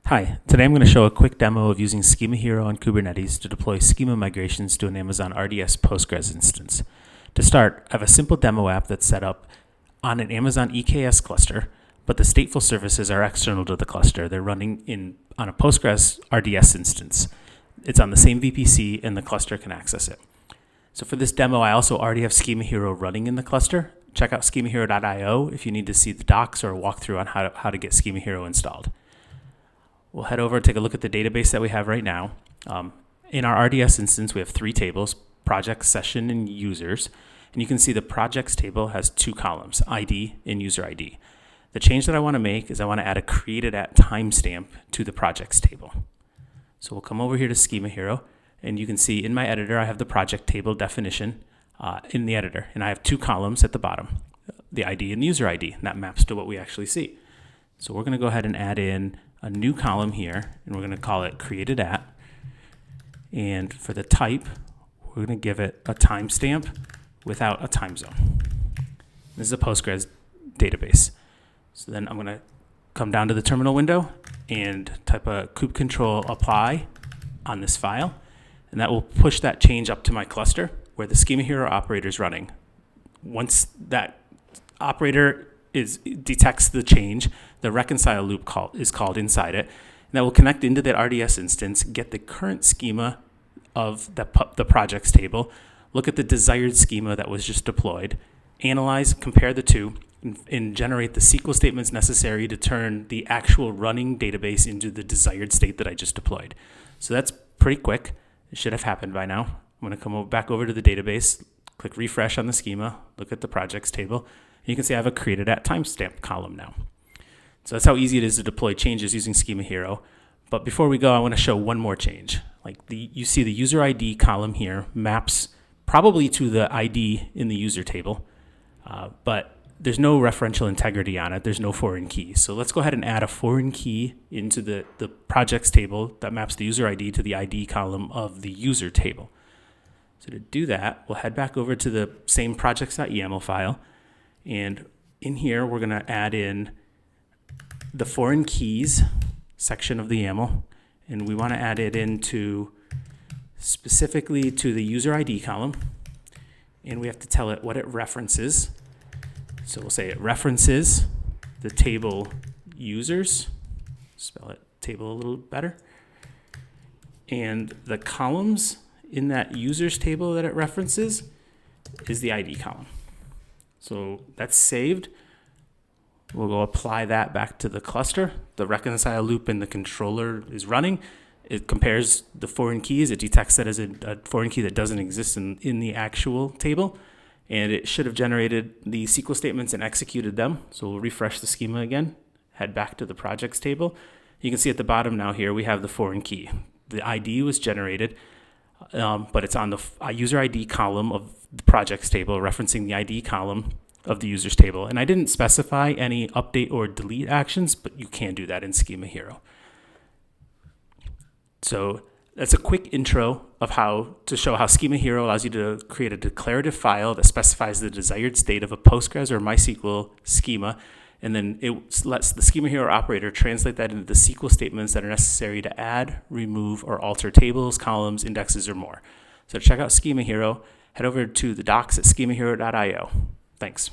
Hi, today I'm going to show a quick demo of using SchemaHero on Kubernetes to deploy schema migrations to an Amazon RDS Postgres instance. To start, I have a simple demo app that's set up on an Amazon EKS cluster, but the stateful services are external to the cluster. They're running on a Postgres RDS instance. It's on the same VPC and the cluster can access it. So for this demo, I also already have SchemaHero running in the cluster. Check out SchemaHero.io if you need to see the docs or a walkthrough on how to get SchemaHero installed. We'll head over and take a look at the database that we have right now. In our RDS instance, we have three tables: project, session, and users. And you can see the projects table has two columns, ID and user ID. The change that I want to make is I want to add a created at timestamp to the projects table. So we'll come over here to SchemaHero, and you can see in my editor, I have the project table definition in the editor. And I have two columns at the bottom, the ID and the user ID, and that maps to what we actually see. So we're going to go ahead and add in a new column here, and we're going to call it created at. And for the type, we're going to give it a timestamp without a time zone. This is a Postgres database. So then I'm going to come down to the terminal window and type a kube control apply on this file, and that will push that change up to my cluster where the SchemaHero operator is running. Once that operator detects the change, the reconcile loop is called inside it, and that will connect into the RDS instance, get the current schema of the projects table, look at the desired schema that was just deployed, analyze, compare the two, and generate the SQL statements necessary to turn the actual running database into the desired state that I just deployed. So that's pretty quick. It should have happened by now. I'm going to come back over to the database, click refresh on the schema, look at the projects table. You can see I have a created at timestamp column now. So that's how easy it is to deploy changes using SchemaHero. But before we go, I want to show one more change. You see the user ID column here maps probably to the ID in the user table, but there's no referential integrity on it. There's no foreign key. So let's go ahead and add a foreign key into the projects table that maps the user ID to the ID column of the user table. So to do that, we'll head back over to the same projects.yaml file. And in here, we're going to add in the foreign keys section of the YAML. And we want to add it into specifically to the user ID column. And we have to tell it what it references. So we'll say it references the table users. Spell it table a little better. And the columns in that users table that it references is the ID column. So that's saved. We'll go apply that back to the cluster. The reconcile loop in the controller is running. It compares the foreign keys. It detects that as a foreign key that doesn't exist in the actual table. And it should have generated the SQL statements and executed them. So we'll refresh the schema again, head back to the projects table. You can see at the bottom now here, we have the foreign key. The ID was generated, but it's on the user ID column of the projects table, referencing the ID column of the users table. And I didn't specify any update or delete actions, but you can do that in SchemaHero. So that's a quick intro of how to show how SchemaHero allows you to create a declarative file that specifies the desired state of a Postgres or MySQL schema, and then it lets the SchemaHero operator translate that into the SQL statements that are necessary to add, remove, or alter tables, columns, indexes, or more. So check out SchemaHero. Head over to the docs at SchemaHero.io. Thanks.